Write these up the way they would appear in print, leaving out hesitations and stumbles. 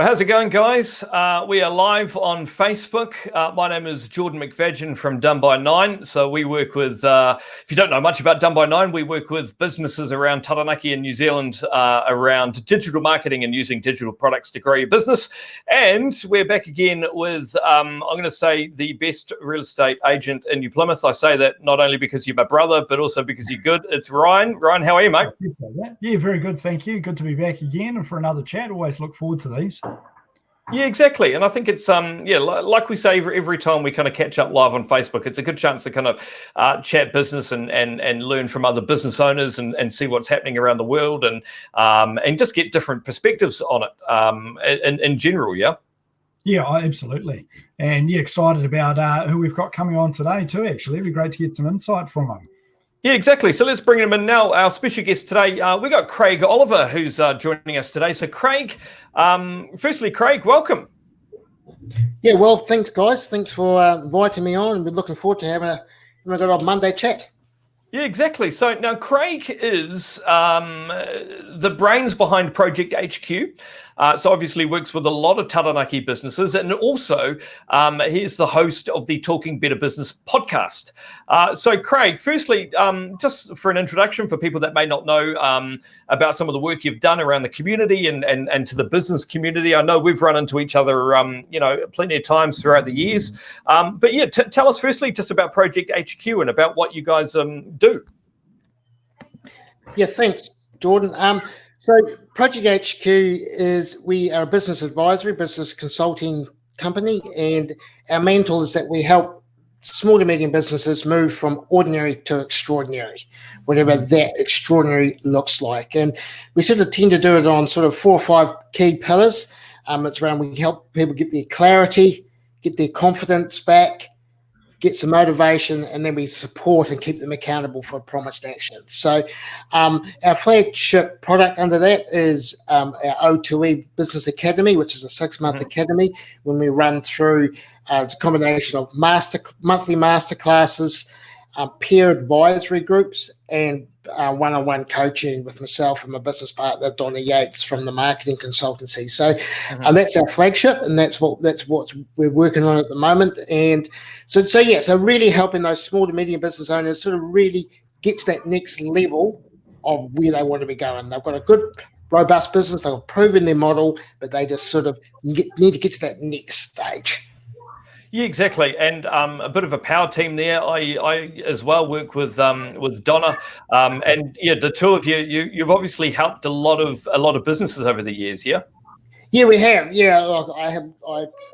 Well, how's it going, guys? We are live on Facebook. My name is Jordan McVadgen from Done by Nine. So we work with, if you don't know much about Done by Nine, we work with businesses around Taranaki and New Zealand around digital marketing and using digital products to grow your business. And we're back again with, I'm going to say, the best real estate agent in New Plymouth. I say that not only because you're my brother, but also because you're good. It's Ryan. Ryan, how are you, mate? Yeah, very good. Thank you. Good to be back again and for another chat. Always look forward to these. Yeah, exactly. And I think it's, like we say every time we kind of catch up live on Facebook, it's a good chance to kind of chat business and learn from other business owners and see what's happening around the world and just get different perspectives on it in general, yeah? Yeah, absolutely. And yeah, excited about who we've got coming on today too, actually. It'd be great to get some insight from them. Yeah, exactly. So let's bring him in now. Our special guest today, we got Craig Oliver, who's joining us today. So Craig, firstly, Craig, welcome. Yeah, well, thanks, guys. Thanks for inviting me on. We're looking forward to having a good old Monday chat. Yeah, exactly. So now Craig is the brains behind Project HQ. So obviously works with a lot of Taranaki businesses, and also he's the host of the Talking Better Business podcast. So Craig, firstly, just for an introduction for people that may not know about some of the work you've done around the community and to the business community. I know we've run into each other, plenty of times throughout the years. But yeah, tell us firstly just about Project HQ and about what you guys do. Yeah, thanks, Jordan. So Project HQ we are a business advisory, business consulting company, and our main tool is that we help small to medium businesses move from ordinary to extraordinary, whatever that extraordinary looks like. And we sort of tend to do it on sort of 4 or 5 key pillars. It's around we help people get their clarity, get their confidence back, get some motivation, and then we support and keep them accountable for promised action. So our flagship product under that is our O2E Business Academy, which is a 6-month academy when we run through it's a combination of monthly master classes, peer advisory groups, and one-on-one coaching with myself and my business partner, Donna Yates from the marketing consultancy. So that's our flagship, and that's what we're working on at the moment. And so really helping those small to medium business owners sort of really get to that next level of where they want to be going. They've got a good, robust business, they've proven their model, but they just sort of need to get to that next stage. Yeah, exactly, and a bit of a power team there. I as well work with Donna, and yeah, the two of you've obviously helped a lot of businesses over the years. Yeah. Yeah, we have. Yeah, I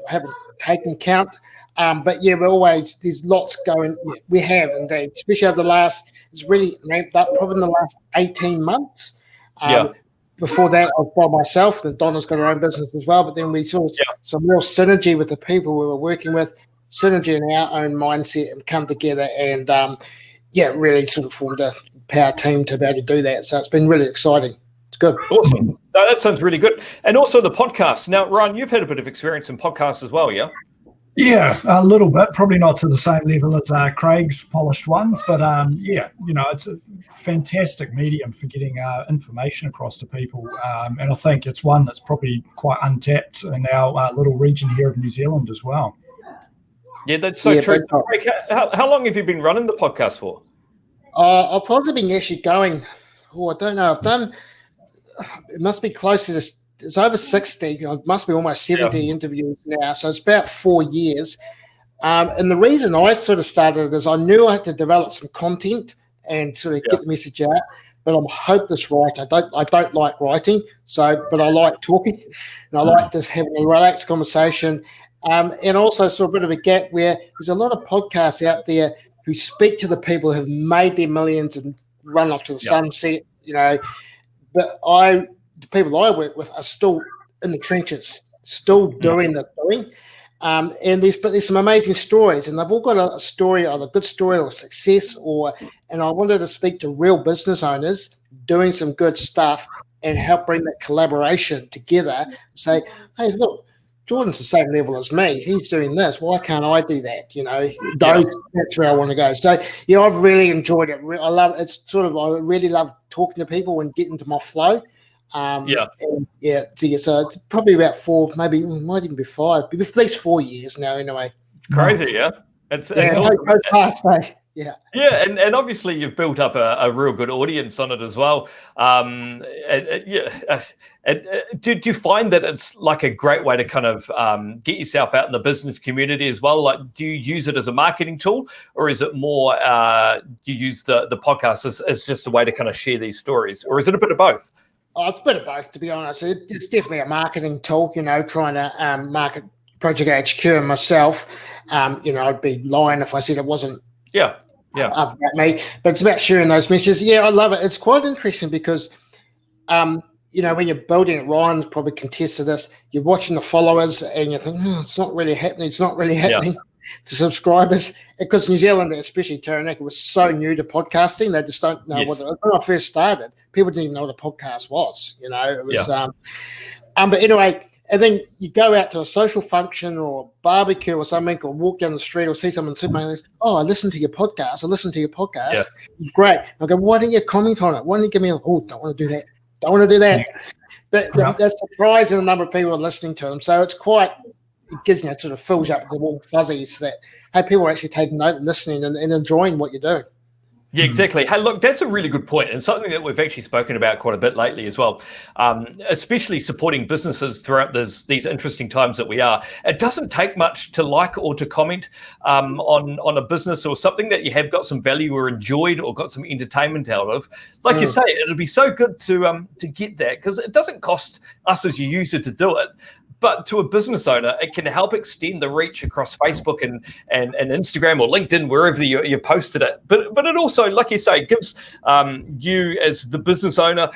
haven't taken count, but yeah, there's lots going. Yeah, we have indeed, especially over the last. It's really ramped up probably in the last 18 months. Before that, I was by myself, and Donna's got her own business as well. But then we saw some real synergy with the people we were working with, synergy in our own mindset, and come together and, really sort of formed a power team to be able to do that. So it's been really exciting. It's good. Awesome. No, that sounds really good. And also the podcast. Now, Ryan, you've had a bit of experience in podcasts as well, yeah? Yeah, a little bit, probably not to the same level as Craig's polished ones, but it's a fantastic medium for getting information across to people, and I think it's one that's probably quite untapped in our little region here of New Zealand as well. Yeah, that's so true. Craig, how long have you been running the podcast for? I've probably been actually going, I don't know, it must be closer to, it's over 60, it must be almost 70 interviews now, so it's about 4 years. And the reason I sort of started it is I knew I had to develop some content and sort of get the message out, but I'm a hopeless writer. I don't like writing, but I like talking, and I like just having a relaxed conversation. And also sort of a bit of a gap where there's a lot of podcasts out there who speak to the people who have made their millions and run off to the sunset, but the people I work with are still in the trenches, still doing the doing. And there's some amazing stories, and they've all got a story, either a good story or success, and I wanted to speak to real business owners doing some good stuff and help bring that collaboration together and say, hey, look, Jordan's the same level as me. He's doing this. Why can't I do that? That's where I want to go. So, I've really enjoyed it. I really love talking to people and getting to my flow. So it's probably about 4, maybe it might even be 5, but at least 4 years now. Anyway, it's crazy, yeah. It's awesome. Yeah. Yeah, and obviously you've built up a real good audience on it as well. Do you find that it's like a great way to kind of get yourself out in the business community as well? Like, do you use it as a marketing tool, or is it more do you use the podcast as just a way to kind of share these stories, or is it a bit of both? Oh, it's a bit of both, to be honest. It's definitely a marketing tool, trying to market Project HQ and myself. I'd be lying if I said it wasn't. Yeah. About me, but it's about sharing those messages. Yeah, I love it. It's quite interesting because, when you're building it, Ryan's probably contests to this. You're watching the followers and you think, it's not really happening. It's not really happening to subscribers, because New Zealand, especially Taranaki, was so new to podcasting. They just don't know what. When I first started, people didn't even know what a podcast was. It was. But anyway. And then you go out to a social function or a barbecue or something, or walk down the street or see someone sitting there. I listen to your podcast. Yeah. It's great. I go, why don't you comment on it? Why don't you give me don't want to do that. Don't want to do that. But they're surprising the number of people are listening to them. So it gives you, sort of fills you up with the warm fuzzies that, hey, people are actually taking note and listening and enjoying what you're doing. Yeah, exactly. Hey, look, that's a really good point, and something that we've actually spoken about quite a bit lately as well, especially supporting businesses throughout these interesting times that we are. It doesn't take much to like or to comment on a business or something that you have got some value or enjoyed or got some entertainment out of. Like you say, it'll be so good to get that, because it doesn't cost us as a user to do it. But to a business owner, it can help extend the reach across Facebook and Instagram or LinkedIn, wherever you've posted it. But it also, like you say, gives you as the business owner,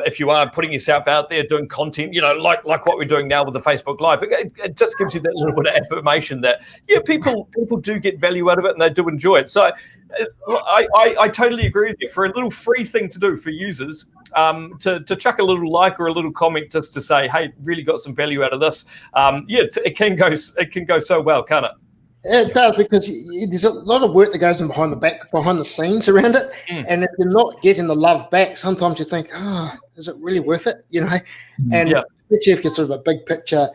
if you are putting yourself out there doing content, like what we're doing now with the Facebook Live, it just gives you that little bit of affirmation that, people do get value out of it and they do enjoy it. So I totally agree with you. For a little free thing to do for users, to chuck a little like or a little comment just to say, hey, really got some value out of this. It can go so well, can't it? It does, because there's a lot of work that goes in behind the scenes around it, and if you're not getting the love back, sometimes you think, is it really worth it? And especially if you're sort of a big picture,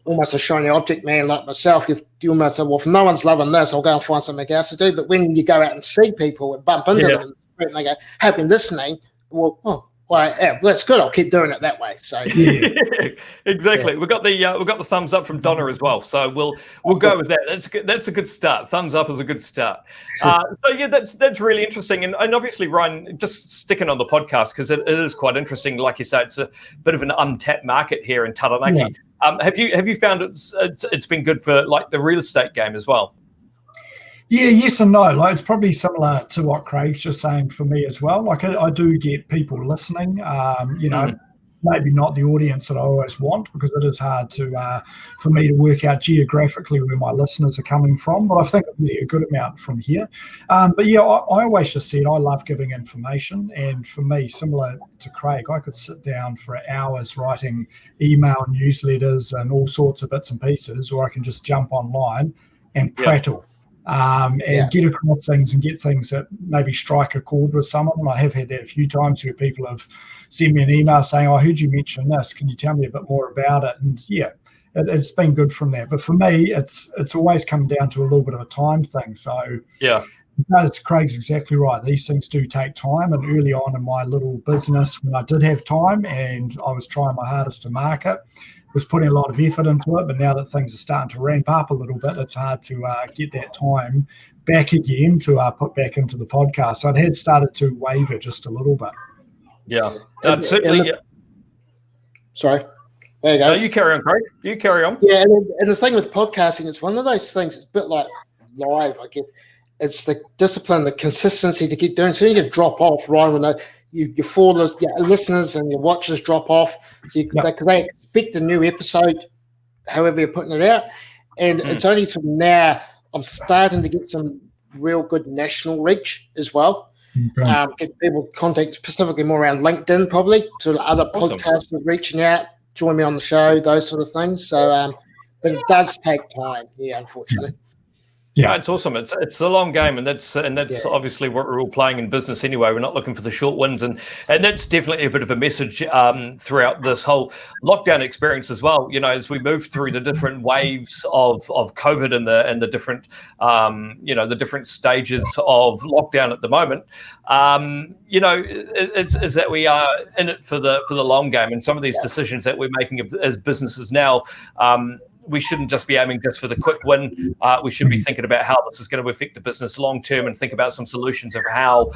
almost a shiny object man like myself, you almost say, well, if no one's loving this, I'll go and find something else to do. But when you go out and see people and bump into them and they go, have been listening, that's good. I'll keep doing it that way. So exactly. Yeah. We've got the thumbs up from Donna as well. So we'll go with that. That's a good start. Thumbs up is a good start. That's really interesting. And obviously, Ryan, just sticking on the podcast, because it is quite interesting. Like you say, it's a bit of an untapped market here in Taranaki. Yeah. Have you found it's been good for like the real estate game as well? Yeah, yes and no. Like, it's probably similar to what Craig's just saying for me as well. Like, I do get people listening, maybe not the audience that I always want, because it is hard for me to work out geographically where my listeners are coming from. But I think it'll be a good amount from here. I always just said I love giving information. And for me, similar to Craig, I could sit down for hours writing email newsletters and all sorts of bits and pieces, or I can just jump online and prattle. Get across things and get things that maybe strike a chord with someone. And I have had that a few times where people have sent me an email saying, I heard you mention this. Can you tell me a bit more about it? And it's been good from there. But for me, it's always come down to a little bit of a time thing. So Craig's exactly right. These things do take time. And early on in my little business, when I did have time and I was trying my hardest to market, was putting a lot of effort into it, but now that things are starting to ramp up a little bit, it's hard to get that time back again to put back into the podcast. So it had started to waver just a little bit. Yeah, certainly. Sorry. There you go. No, you carry on, Craig. You carry on. Yeah, and the thing with podcasting, it's one of those things, it's a bit like live, I guess. It's the discipline, the consistency to keep doing. So you can drop off, right, when your listeners and your watchers drop off. So they expect a new episode, however you're putting it out. And it's only sort of now I'm starting to get some real good national reach as well. Okay. Get people contact specifically more around LinkedIn, probably, to other podcasters reaching out, join me on the show, those sort of things. So, but it does take time, unfortunately. Yeah, no, it's awesome. It's a long game, and that's obviously what we're all playing in business anyway. We're not looking for the short wins, and that's definitely a bit of a message throughout this whole lockdown experience as well. You know, as we move through the different waves of COVID and the different the different stages of lockdown at the moment. Is that we are in it for the long game, and some of these decisions that we're making as businesses now. We shouldn't just be aiming just for the quick win. We should be thinking about how this is going to affect the business long term, and think about some solutions of how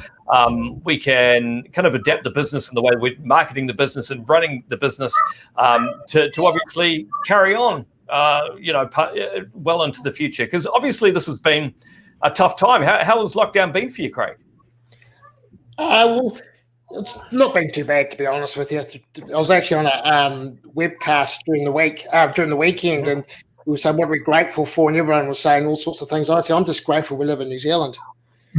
we can kind of adapt the business and the way we're marketing the business and running the business to obviously carry on, well into the future. Because obviously this has been a tough time. How has lockdown been for you, Craig? Well, it's not been too bad, to be honest with you. I was actually on a webcast during the weekend, and we were saying what we're grateful for, and everyone was saying all sorts of things. I said, I'm just grateful we live in New Zealand.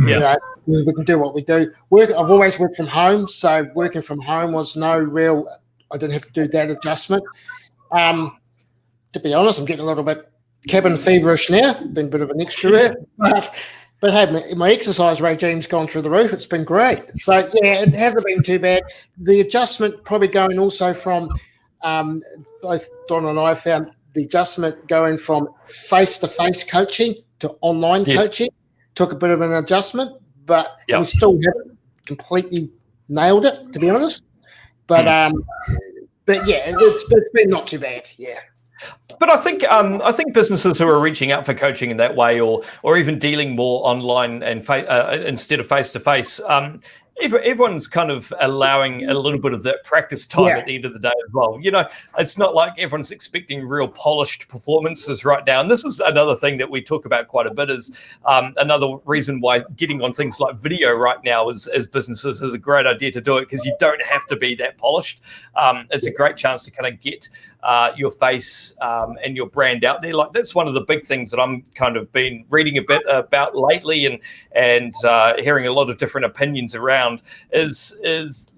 Yeah. We can do what we do. I've always worked from home, so working from home was I didn't have to do that adjustment. To be honest, I'm getting a little bit cabin feverish now, been a bit of an extrovert, but hey, my exercise regime's gone through the roof. It's been great. So, yeah, it hasn't been too bad. The adjustment probably going also from, both Don and I found the adjustment going from face-to-face coaching to online coaching took a bit of an adjustment, but we still haven't completely nailed it, to be honest. But yeah, it's been not too bad, yeah. But I think businesses who are reaching out for coaching in that way, or even dealing more online and instead of face to face, everyone's kind of allowing a little bit of that practice time at the end of the day as well. You know, it's not like everyone's expecting real polished performances right now. And this is another thing that we talk about quite a bit, is another reason why getting on things like video right now as businesses is a great idea to do it, because you don't have to be that polished. It's a great chance to kind of get your face and your brand out there. Like, that's one of the big things that I'm kind of been reading a bit about lately, and hearing a lot of different opinions around is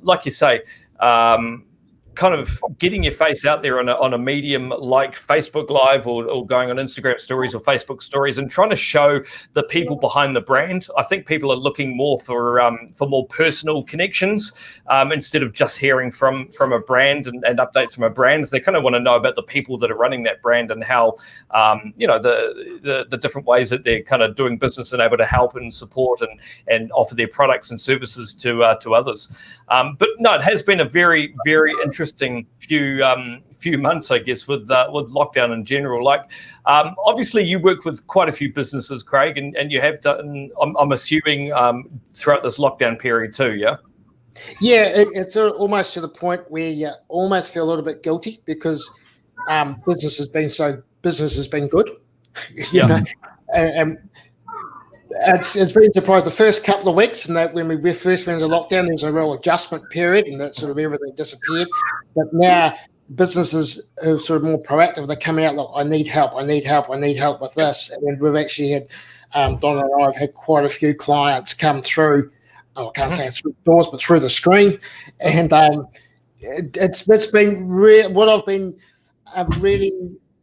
like you say, kind of getting your face out there on a medium like Facebook Live, or going on Instagram stories or Facebook stories, and trying to show the people behind the brand. I think people are looking more for more personal connections, instead of just hearing from a brand and updates from a brand. They kind of want to know about the people that are running that brand, and how the different ways that they're kind of doing business and able to help and support and offer their products and services to others. But no, it has been a very, very interesting few months, I guess, with lockdown in general. Like, obviously you work with quite a few businesses, Craig, and you have done, I'm assuming, throughout this lockdown period too, yeah? Yeah, it's almost to the point where you almost feel a little bit guilty, because business has been good. you know? And it's been surprised the first couple of weeks, and that when we first went into lockdown, there was a real adjustment period, and that sort of everything disappeared. But now businesses who are sort of more proactive, they're coming out like, I need help with this. And we've actually had, Don and I have had quite a few clients come through, I can't say through the doors, but through the screen. And it's been what I've been really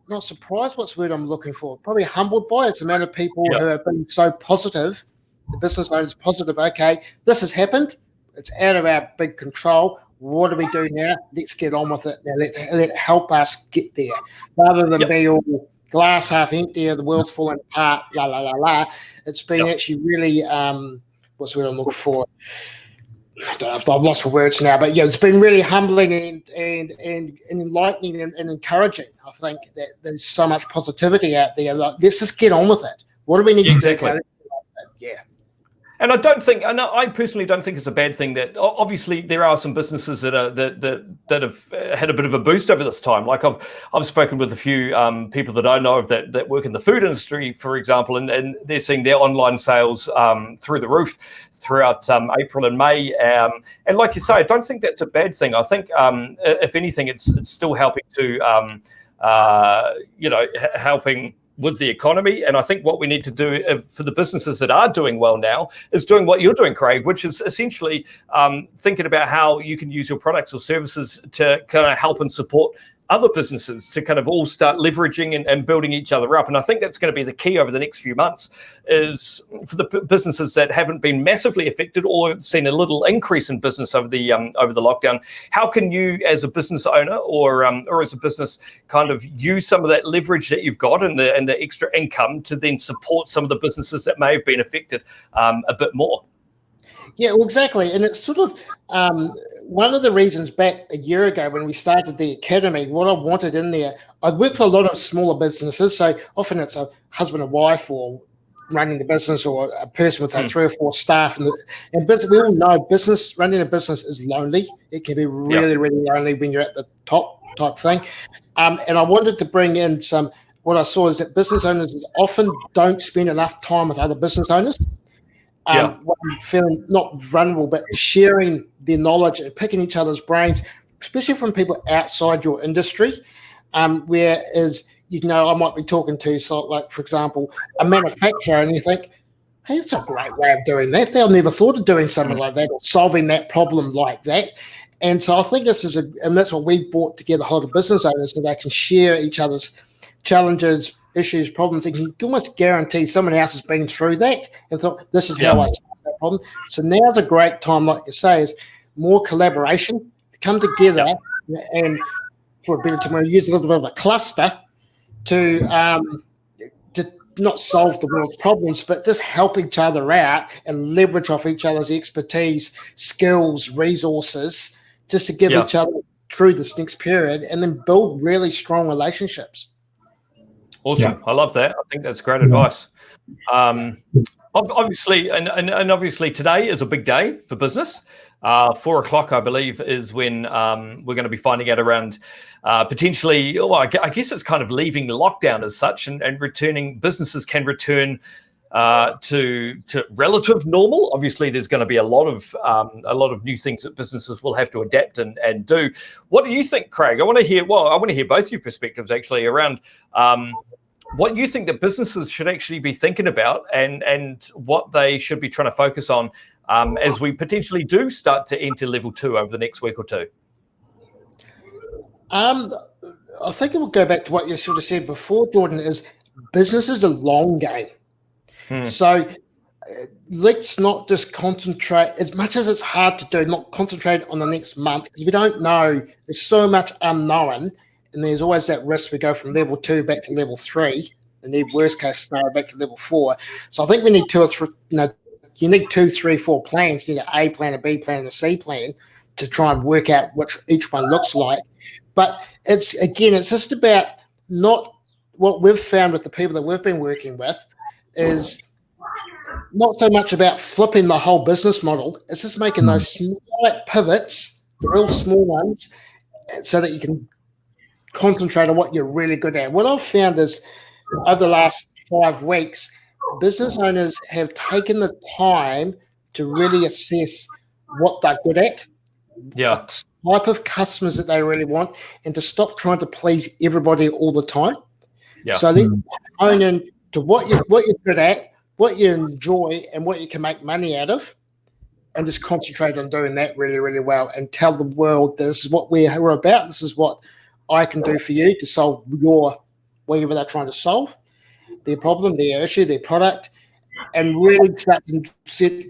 not surprised, what's the word I'm looking for? Probably humbled by it's the amount of people who have been so positive. The business owners positive. Okay, this has happened. It's out of our big control. What do we do now? Let's get on with it. Now let it help us get there, rather than be all glass half empty, or the world's falling apart. La la la la. It's been actually really what's the word I'm looking for? I've lost for words now, but yeah, it's been really humbling and enlightening and encouraging. I think that there's so much positivity out there. Like, let's just get on with it. What do we need to do? Yeah. And I personally don't think it's a bad thing that obviously there are some businesses that have had a bit of a boost over this time. Like, I've spoken with a few people that I know of that work in the food industry, for example, and they're seeing their online sales through the roof throughout April and May. And like you say, I don't think that's a bad thing. I think if anything, it's still helping to helping with the economy. And I think what we need to do for the businesses that are doing well now is doing what you're doing, Craig, which is essentially thinking about how you can use your products or services to kind of help and support other businesses to kind of all start leveraging and building each other up. And I think that's going to be the key over the next few months, is for the businesses that haven't been massively affected or seen a little increase in business over the lockdown. How can you, as a business owner or as a business, kind of use some of that leverage that you've got and the extra income to then support some of the businesses that may have been affected a bit more? Yeah, well, exactly. And it's sort of one of the reasons back a year ago when we started the academy, what I wanted in there, I work with a lot of smaller businesses. So often it's a husband and wife or running the business, or a person with 3 or 4 staff. And business, we all know running a business is lonely. It can be really, really lonely when you're at the top type thing. And I wanted to bring in what I saw is that business owners often don't spend enough time with other business owners. Feeling not vulnerable, but sharing their knowledge and picking each other's brains, especially from people outside your industry. Whereas, I might be talking to, like, for example, a manufacturer, and you think, hey, it's a great way of doing that. They'll never thought of doing something like that or solving that problem like that. And so I think this is and that's what we brought together, a whole lot of business owners, so they can share each other's challenges, issues, problems, and you can almost guarantee someone else has been through that and thought, this is how I solve that problem. So now's a great time, like you say, is more collaboration to come together and, for a better term, we'll use a little bit of a cluster to not solve the world's problems, but just help each other out and leverage off each other's expertise, skills, resources, just to give each other through this next period, and then build really strong relationships. Awesome. I love that. I think that's great advice. Obviously, and obviously today is a big day for business. 4 o'clock, I believe, is when we're going to be finding out around potentially, I guess it's kind of leaving the lockdown as such, and returning. Businesses can return to relative normal. Obviously, there's going to be a lot of new things that businesses will have to adapt and do. What do you think, Craig? I want to hear both your perspectives actually around what you think that businesses should actually be thinking about, and what they should be trying to focus on as we potentially do start to enter level 2 over the next week or two. I think it will go back to what you sort of said before, Jordan, is business is a long game. So let's not just concentrate, as much as it's hard to do, not concentrate on the next month, because we don't know. There's so much unknown, and there's always that risk we go from level 2 back to level 3, and the worst case scenario back to level 4. So I think we need 2 or 3, you need 2, 3, 4 plans. You need an A plan, a B plan, and a C plan to try and work out which each one looks like. But it's just about not what we've found with the people that we've been working with is not so much about flipping the whole business model. It's just making those small pivots, the real small ones, so that you can concentrate on what you're really good at. What I've found is over the last 5 weeks, business owners have taken the time to really assess what they're good at, the type of customers that they really want, and to stop trying to please everybody all the time. So then hone in to what you're good at, what you enjoy, and what you can make money out of, and just concentrate on doing that really, really well, and tell the world this is what we're about. This is what I can do for you to solve whatever they're trying to solve, their problem, their issue, their product, and really start to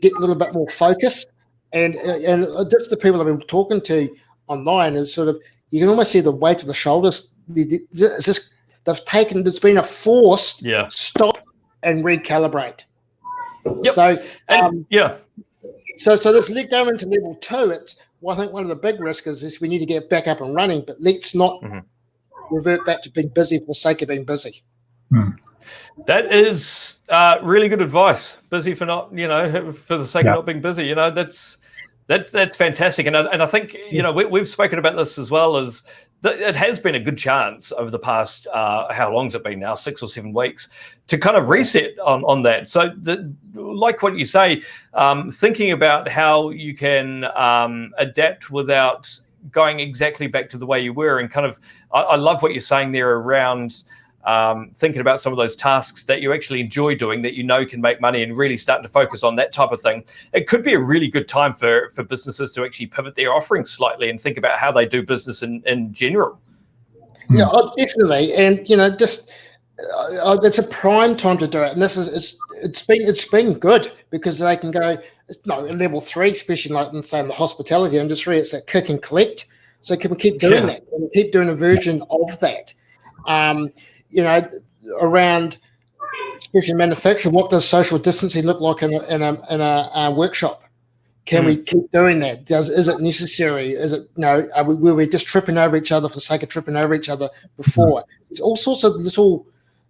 get a little bit more focused. And just the people I've been talking to online is sort of, you can almost see the weight of the shoulders. It's just, there's been a forced stop and recalibrate. So this go into level 2. I think one of the big risks is we need to get back up and running, but let's not revert back to being busy for the sake of being busy. That is really good advice. Busy for not, for the sake of not being busy. That's fantastic. And I think, we've spoken about this as well, as it has been a good chance over the past, how long's it been now, 6 or 7 weeks, to kind of reset on that. So like what you say, thinking about how you can adapt without going exactly back to the way you were, and kind of, I love what you're saying there around thinking about some of those tasks that you actually enjoy doing, that can make money, and really starting to focus on that type of thing. It could be a really good time for businesses to actually pivot their offerings slightly and think about how they do business in general. Yeah, definitely, and just it's a prime time to do it, and this is it's been good because they can go level 3, especially like in, say, in the hospitality industry, it's a click and collect. So can we keep doing that? Can we keep doing a version of that? Around especially manufacturing, what does social distancing look like in a workshop? Can we keep doing that? Is it necessary? Is it were we just tripping over each other for the sake of tripping over each other before? There's all sorts of little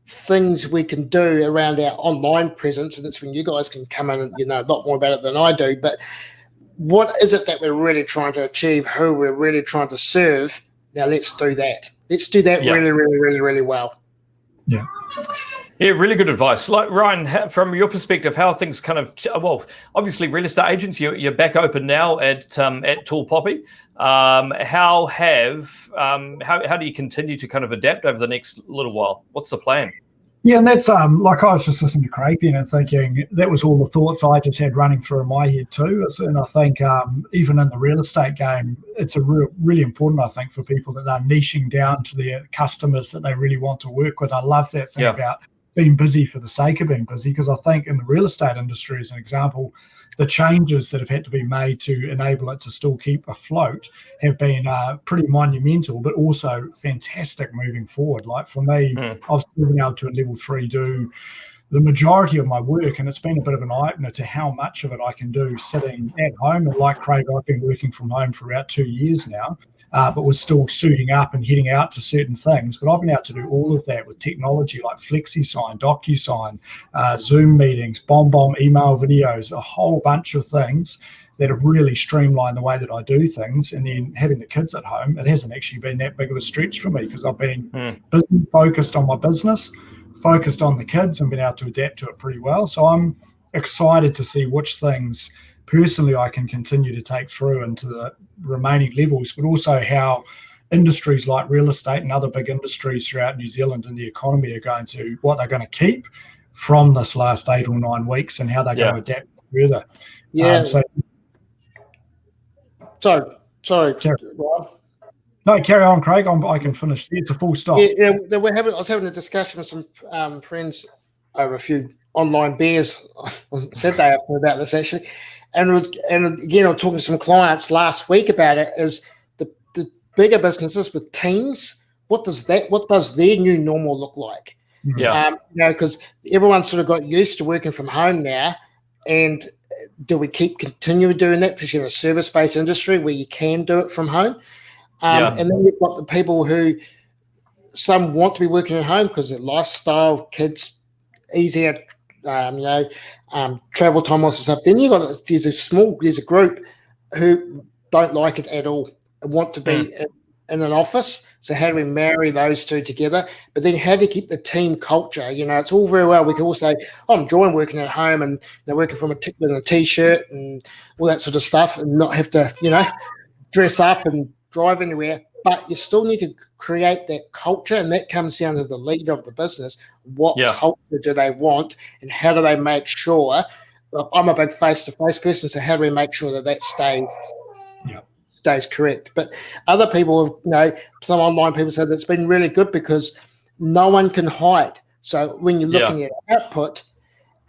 things we can do around our online presence, and it's when you guys can come in and a lot more about it than I do. But what is it that we're really trying to achieve? Who we're really trying to serve? Now let's do that. Let's do that really, really, really, really well. Yeah. Yeah, really good advice. Like Ryan, from your perspective, how are things kind of obviously real estate agents, you're back open now at Tall Poppy. How do you continue to kind of adapt over the next little while? What's the plan? Yeah, and that's like I was just listening to Craig then and thinking that was all the thoughts I just had running through in my head too. And I think even in the real estate game, it's really important, I think, for people that are niching down to their customers that they really want to work with. I love that thing about being busy for the sake of being busy, because I think in the real estate industry, as an example, the changes that have had to be made to enable it to still keep afloat have been pretty monumental, but also fantastic moving forward. Like for me, I've still been able to in level 3 do the majority of my work, and it's been a bit of an eye-opener to how much of it I can do sitting at home. And like Craig, I've been working from home for about 2 years now, but was still suiting up and heading out to certain things. But I've been able to do all of that with technology like FlexiSign, DocuSign, Zoom meetings, BombBomb email videos, a whole bunch of things that have really streamlined the way that I do things. And then having the kids at home, it hasn't actually been that big of a stretch for me because I've been busy, focused on my business, focused on the kids, and been able to adapt to it pretty well. So I'm excited to see which things personally I can continue to take through into the remaining levels, but also how industries like real estate and other big industries throughout New Zealand and the economy are what they're going to keep from this last 8 or 9 weeks and how they're going to adapt further. Yeah. Sorry. No, carry on, Craig. I can finish. It's a full stop. Yeah, I was having a discussion with some friends over a few online beers on Saturday about this actually, and again, I'm talking to some clients last week about it. Is the bigger businesses with teams? What does their new normal look like? Yeah, because everyone's sort of got used to working from home now, and do we continue doing that, especially in a service-based industry where you can do it from home? And then you've got the people who some want to be working at home because their lifestyle, kids, easier, travel time, all sorts of stuff. Then there's a group who don't like it at all and want to be in an office. So how do we marry those two together? But then how do you keep the team culture? It's all very well. We can all say, I'm enjoying working at home and they're working from a t-shirt and all that sort of stuff and not have to, dress up and drive anywhere. But you still need to create that culture, and that comes down to the leader of the business. What culture do they want, and how do they make sure? I'm a big face-to-face person, so how do we make sure that stays correct? But other people, some online people said that's been really good because no one can hide. So when you're looking at output,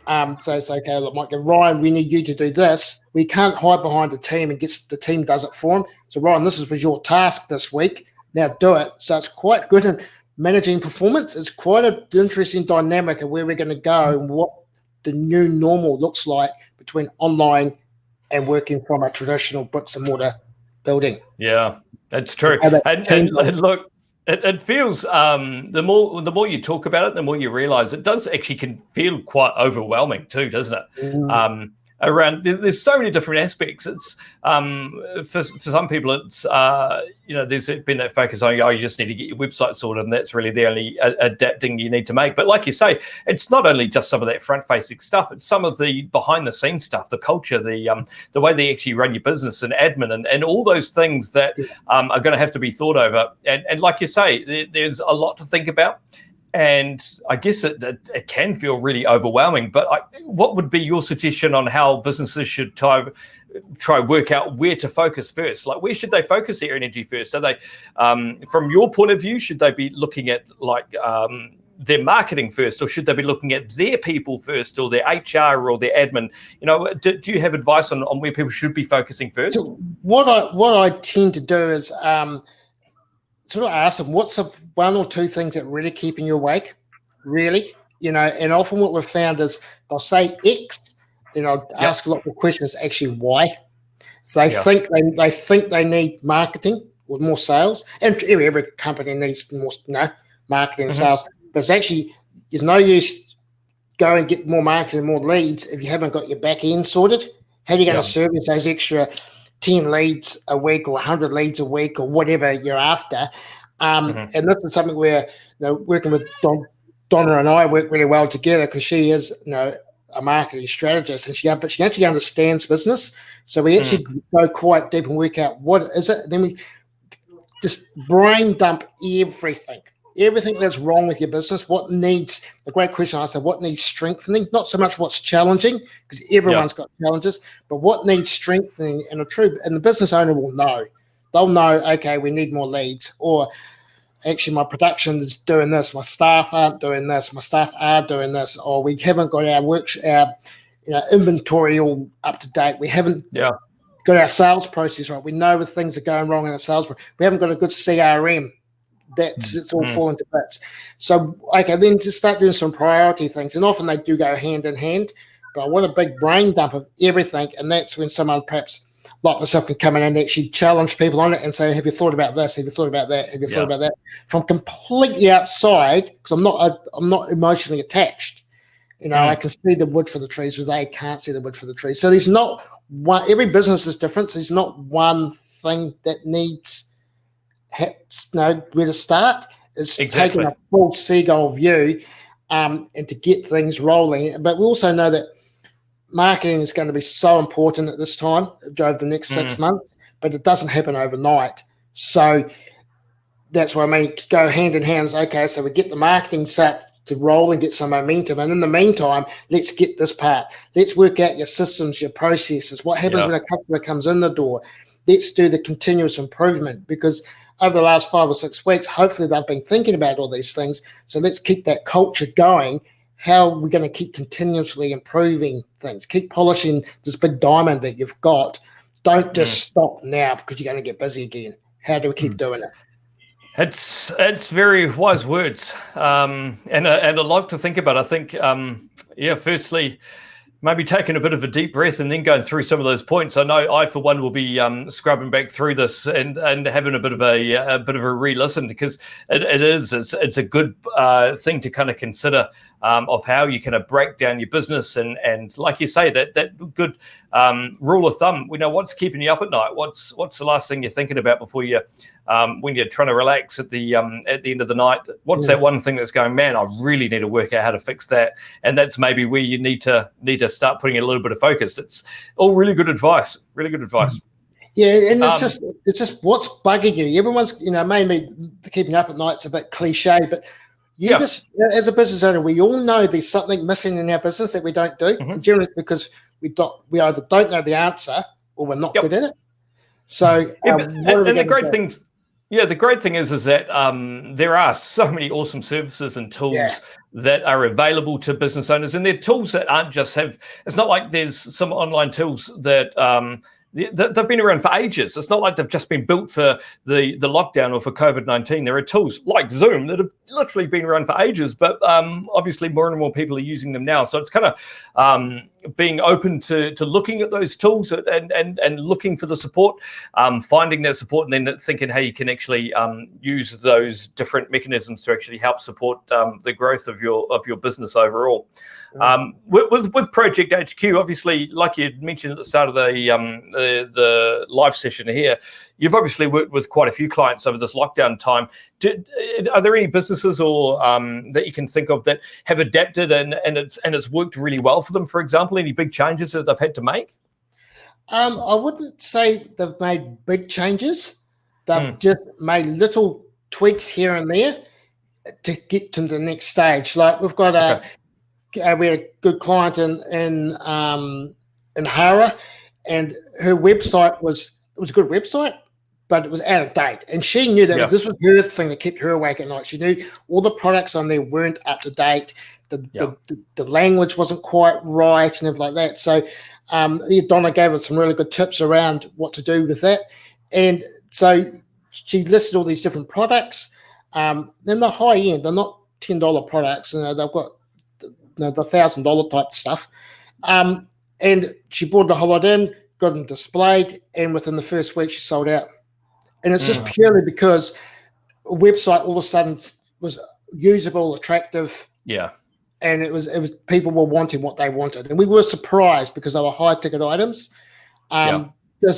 so it's okay. Look, Mike, Ryan, we need you to do this. We can't hide behind the team and the team does it for them. So Ryan, this was your task this week. Now do it. So it's quite good in managing performance. It's quite an interesting dynamic of where we're going to go and what the new normal looks like between online and working from a traditional bricks and mortar building. Yeah, that's true. And look, it feels the more you talk about it, the more you realize it does actually can feel quite overwhelming too, doesn't it? Around there's so many different aspects. It's for some people it's there's been that focus on you just need to get your website sorted, and that's really the only adapting you need to make. But like you say, it's not only just some of that front facing stuff, it's some of the behind the scenes stuff, the culture, the way they actually run your business and admin and all those things that are going to have to be thought over. And like you say, there's a lot to think about. And I guess it can feel really overwhelming. But what would be your suggestion on how businesses should try work out where to focus first? Like, where should they focus their energy first? Are they, from your point of view, should they be looking at their marketing first, or should they be looking at their people first, or their HR or their admin? Do you have advice on where people should be focusing first? So what I tend to do is sort of ask them, what's the one or two things that really keeping you awake, really? And often what we've found is they'll say X, ask a lot more questions, actually why. So they think they need marketing or more sales, and every company needs more marketing and sales, but it's actually, there's no use go and get more marketing and more leads if you haven't got your back end sorted. How are you going to service those extra 10 leads a week or 100 leads a week or whatever you're after? And this is something where, working with Donna and I work really well together, because she is, a marketing strategist, and she actually understands business. So we actually go quite deep and work out what is it. And then we just brain dump everything that's wrong with your business. What needs, a great question I said, what needs strengthening? Not so much what's challenging, because everyone's got challenges, but what needs strengthening, and the business owner will know. They'll know, okay, we need more leads, or actually my production is doing this, my staff aren't doing this, my staff are doing this, or we haven't got our inventory all up to date. We haven't got our sales process right. We know if things are going wrong in our sales process. We haven't got a good CRM. It's all falling to bits. So, okay, then just start doing some priority things. And often they do go hand in hand. But I want a big brain dump of everything. And that's when someone perhaps like myself can come in and actually challenge people on it and say, have you thought about this? Have you thought about that? Have you thought about that? From completely outside, because I'm not emotionally attached. I can see the wood for the trees, where they can't see the wood for the trees. So there's not one, every business is different. So there's not one thing that needs where to start. Is taking a full seagull view and to get things rolling. But we also know that marketing is going to be so important at this time, over the next 6 months, but it doesn't happen overnight. So that's what I mean, go hand in hand. Okay, so we get the marketing set to roll and get some momentum. And in the meantime, let's get this part. Let's work out your systems, your processes. What happens when a customer comes in the door? Let's do the continuous improvement, because over the last 5 or 6 weeks, hopefully they've been thinking about all these things. So let's keep that culture going. How are we going to keep continuously improving things? Keep polishing this big diamond that you've got. Don't just stop now, because you're going to get busy again. How do we keep doing it? It's very wise words, and a lot to think about. I think, firstly, maybe taking a bit of a deep breath and then going through some of those points. I know I, for one, will be scrubbing back through this and having a bit of a re-listen, because it's a good thing to kind of consider of how you kind of break down your business, and like you say, that good rule of thumb. We know what's keeping you up at night. What's the last thing you're thinking about before you when you're trying to relax at the end of the night? What's that one thing that's going, man, I really need to work out how to fix that? And that's maybe where you need to start putting a little bit of focus. It's all really good advice. Really good advice. Yeah, and it's just what's bugging you. Everyone's, mainly keeping up at night's a bit cliche, but just, as a business owner, we all know there's something missing in our business that we don't do. And generally it's because we either don't know the answer or we're not good at it. So, the great things. Yeah, the great thing is that there are so many awesome services and tools that are available to business owners, and they're tools that aren't just it's not like there's some online tools that they've been around for ages. It's not like they've just been built for the lockdown or for COVID-19. There are tools like Zoom that have literally been around for ages, but obviously more and more people are using them now. So it's kind of being open to looking at those tools and looking for the support, finding that support, and then thinking how you can actually use those different mechanisms to actually help support the growth of your business overall. With Project HQ, obviously, like you mentioned at the start of the live session here, you've obviously worked with quite a few clients over this lockdown time. Are there any businesses or that you can think of that have adapted and it's worked really well for them? For example, any big changes that they've had to make? I wouldn't say they've made big changes. They've just made little tweaks here and there. to get to the next stage. Like we've got we had a good client in Hara, and her website was a good website, but it was out of date, and she knew that this was her thing that kept her awake at night. She knew all the products on there weren't up to date. The language wasn't quite right and everything like that. So Donna gave us some really good tips around what to do with that. And so she listed all these different products. Then the high end, they're not $10 products. They've got the $1,000 type stuff. And she brought the whole lot in, got them displayed, and within the first week she sold out. And it's just purely because a website all of a sudden was usable, attractive. Yeah. And it was people were wanting what they wanted, and we were surprised because they were high ticket items. So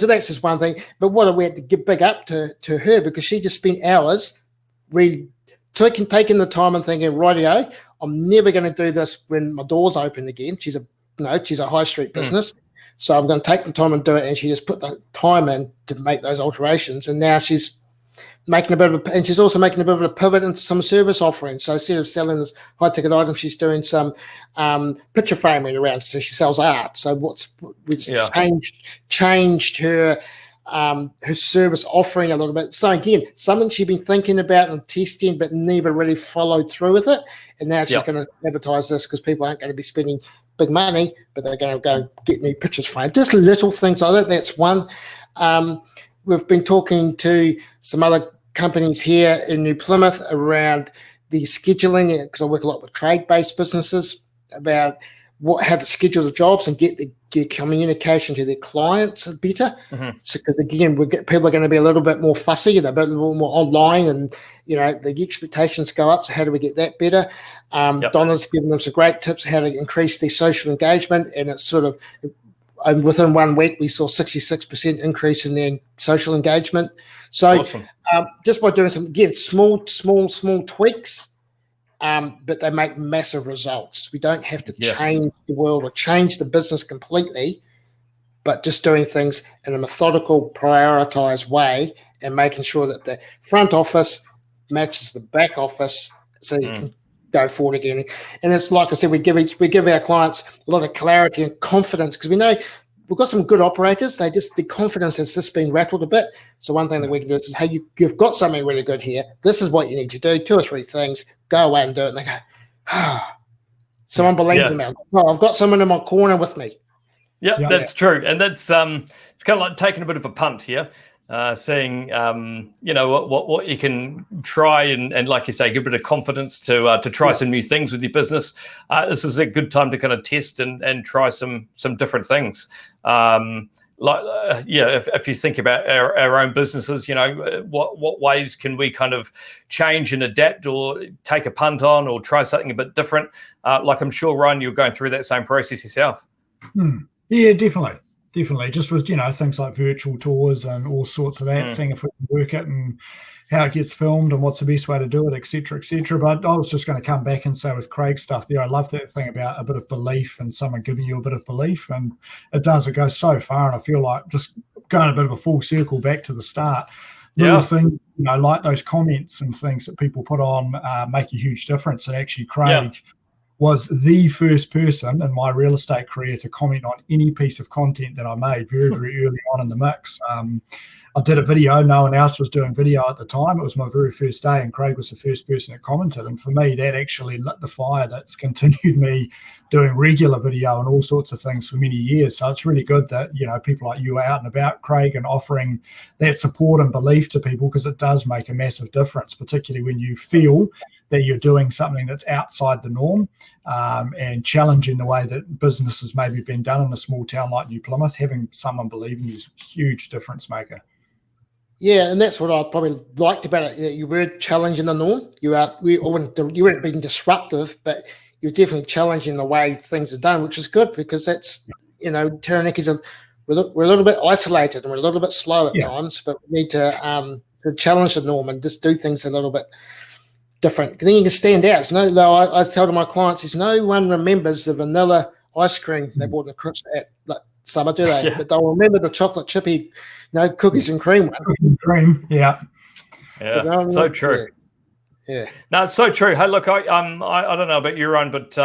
that's just one thing. But what we had to give big up to her, because she just spent hours really taking the time and thinking, rightio, I'm never going to do this when my doors open again. She's a high street business, so I'm going to take the time and do it. And she just put the time in to make those alterations, and now she's making and she's also making a bit of a pivot into some service offerings. So instead of selling this high ticket item, she's doing some picture framing around. So she sells art. So changed her service offering a little bit. So again, something she'd been thinking about and testing, but never really followed through with it. And now she's going to advertise this because people aren't going to be spending big money, but they're going to go get new pictures framed. Just little things like that. That's one. We've been talking to some other companies here in New Plymouth around the scheduling, because I work a lot with trade-based businesses, about how to schedule the jobs and get the communication to their clients better. So, because again, people are going to be a little bit more fussy and a bit more online, and the expectations go up. So how do we get that better? Donna's given them some great tips how to increase their social engagement, and it's sort of. And within 1 week, we saw 66% increase in their social engagement. So awesome. Just by doing some, again, small tweaks, but they make massive results. We don't have to change the world or change the business completely, but just doing things in a methodical, prioritized way and making sure that the front office matches the back office so you can go forward again. And it's like I said, we give our clients a lot of clarity and confidence, because we know we've got some good operators. The confidence has just been rattled a bit. So one thing that we can do is, hey, you've got something really good here. This is what you need to do. 2 or 3 things. Go away and do it. And they go, someone believes in me. Oh, I've got someone in my corner with me. That's true. And that's it's kind of like taking a bit of a punt here. Seeing what you can try and like you say, give a bit of confidence to try some new things with your business. This is a good time to kind of test and try some different things. If you think about our own businesses, what ways can we kind of change and adapt, or take a punt on, or try something a bit different? Like I'm sure, Ryan, you're going through that same process yourself. Yeah, definitely. Just with, things like virtual tours and all sorts of that, seeing if we can work it and how it gets filmed and what's the best way to do it, et cetera, et cetera. But I was just going to come back and say with Craig's stuff there, I love that thing about a bit of belief and someone giving you a bit of belief. And it goes so far. And I feel like just going a bit of a full circle back to the start. Little things, like those comments and things that people put on make a huge difference. And actually, Craig was the first person in my real estate career to comment on any piece of content that I made very, very early on in the mix. I did a video. No one else was doing video at the time. It was my very first day, and Craig was the first person that commented. And for me, that actually lit the fire that's continued me doing regular video and all sorts of things for many years. So it's really good that, people like you are out and about, Craig, and offering that support and belief to people, because it does make a massive difference, particularly when you feel that you're doing something that's outside the norm, and challenging the way that business has maybe been done in a small town like New Plymouth. Having someone believe in you is a huge difference maker. Yeah, and that's what I probably liked about it. You were challenging the norm. You weren't being disruptive, but you're definitely challenging the way things are done, which is good, because that's, Taranakis we're a little bit isolated and we're a little bit slow at times, but we need to challenge the norm and just do things a little bit different. Because then you can stand out. I tell to my clients, no one remembers the vanilla ice cream they bought in the crisp at summer, do they? But they'll remember the chocolate chippy, cookies and cream one. Cookies and cream, so true. Yeah. No, it's so true. Hey, look, I don't know about you, Ryan, but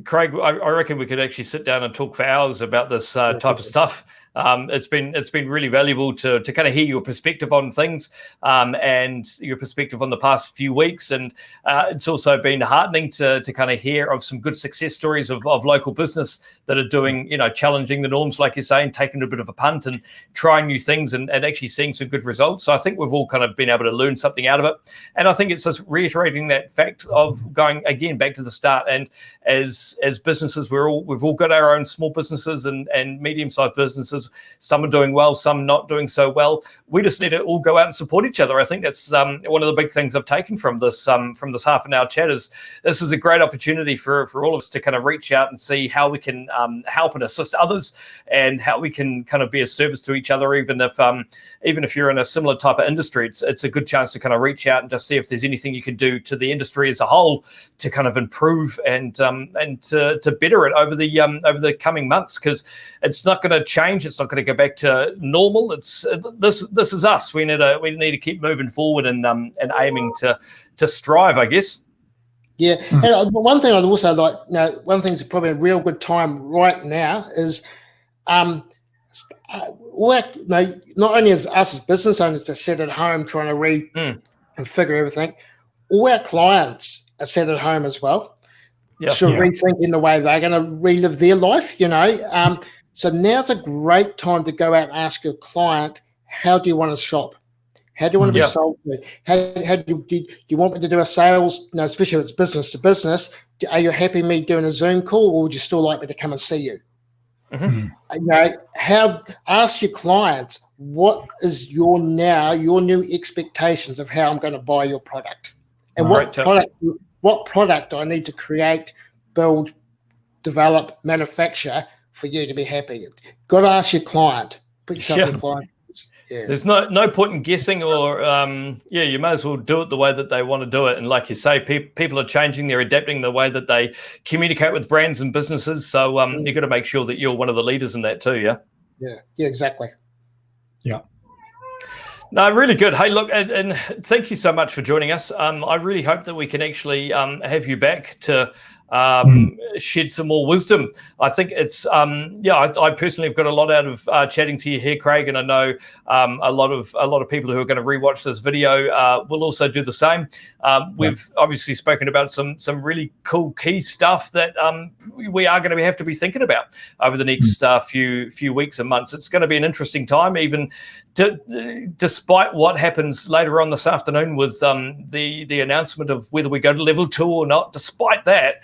Craig, I reckon we could actually sit down and talk for hours about this type of stuff. It's been really valuable to kind of hear your perspective on things and your perspective on the past few weeks, and it's also been heartening to kind of hear of some good success stories of local business that are doing, challenging the norms, like you're saying, taking a bit of a punt and trying new things and actually seeing some good results. So I think we've all kind of been able to learn something out of it, and I think it's just reiterating that fact of going again back to the start. And as businesses, we've all got our own small businesses and medium-sized businesses. Some are doing well, some not doing so well. We just need to all go out and support each other. I think that's one of the big things I've taken from this half an hour chat is this is a great opportunity for all of us to kind of reach out and see how we can help and assist others, and how we can kind of be a service to each other, even if you're in a similar type of industry. It's a good chance to kind of reach out and just see if there's anything you can do to the industry as a whole to kind of improve and to better it over the coming months, because it's not going to change. It's not going to go back to normal. It's this is us. We need to keep moving forward and aiming to strive, I guess. Yeah, and one thing I'd also like, one thing that's probably a real good time right now is, not only as us as business owners are set at home trying to reconfigure everything, all our clients are set at home as well. Rethinking the way they're going to relive their life, So now's a great time to go out and ask your client, how do you want to shop? How do you want to be sold to? How do you want me to do a sales, especially if it's business to business, are you happy me doing a Zoom call, or would you still like me to come and see you? Ask your clients, what is your new expectations of how I'm going to buy your product? And what product do I need to create, build, develop, manufacture for you to be happy? Got to ask your client. Put yourself in the client. Yeah. There's no point in guessing, or you may as well do it the way that they want to do it. And like you say, people are changing, they're adapting the way that they communicate with brands and businesses. So you've got to make sure that you're one of the leaders in that too. Yeah, exactly. Yeah. No, really good. Hey, look, and thank you so much for joining us. I really hope that we can actually have you back to shed some more wisdom. I think it's I personally have got a lot out of chatting to you here, Craig, and I know a lot of people who are going to rewatch this video will also do the same. We've obviously spoken about some really cool key stuff that we are going to have to be thinking about over the next few weeks and months. It's going to be an interesting time, even despite what happens later on this afternoon with the announcement of whether we go to level 2 or not. Despite that,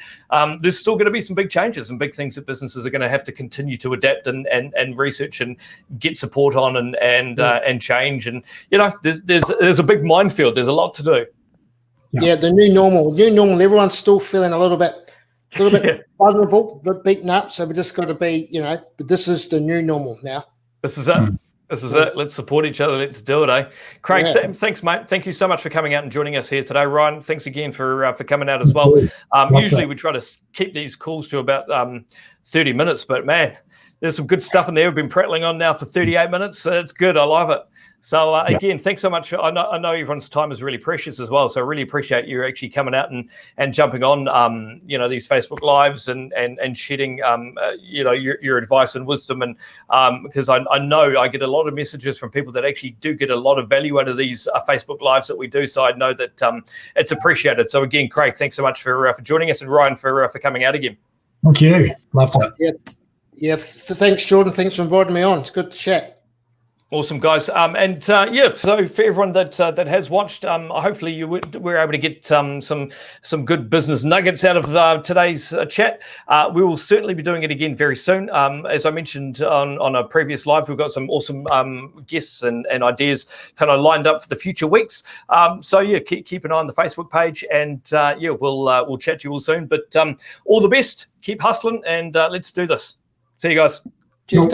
there's still going to be some big changes and big things that businesses are going to have to continue to adapt and research and get support on and change. And there's a big minefield. There's a lot to do. Yeah, the new normal. Everyone's still feeling a little bit vulnerable, a bit beaten up. So we just got to be, but this is the new normal now. This is it. This is it. Let's support each other. Let's do it, eh? Craig, thanks, mate. Thank you so much for coming out and joining us here today. Ryan, thanks again for coming out as well. Usually we try to keep these calls to about 30 minutes, but man, there's some good stuff in there. We've been prattling on now for 38 minutes. It's good. I love it. So again, thanks so much. I know everyone's time is really precious as well. So I really appreciate you actually coming out and jumping on, these Facebook Lives and shedding, your advice and wisdom. And because I know I get a lot of messages from people that actually do get a lot of value out of these Facebook Lives that we do. So I know that it's appreciated. So again, Craig, thanks so much for joining us, and Ryan for coming out again. Thank you. Love that. Yeah. Thanks, Jordan. Thanks for inviting me on. It's good to chat. Awesome, guys. So for everyone that has watched, hopefully we're able to get some good business nuggets out of today's chat. We will certainly be doing it again very soon. As I mentioned on a previous live, we've got some awesome guests and ideas kind of lined up for the future weeks. Keep an eye on the Facebook page, and we'll chat to you all soon. But all the best. Keep hustling, and let's do this. See you guys. Cheers.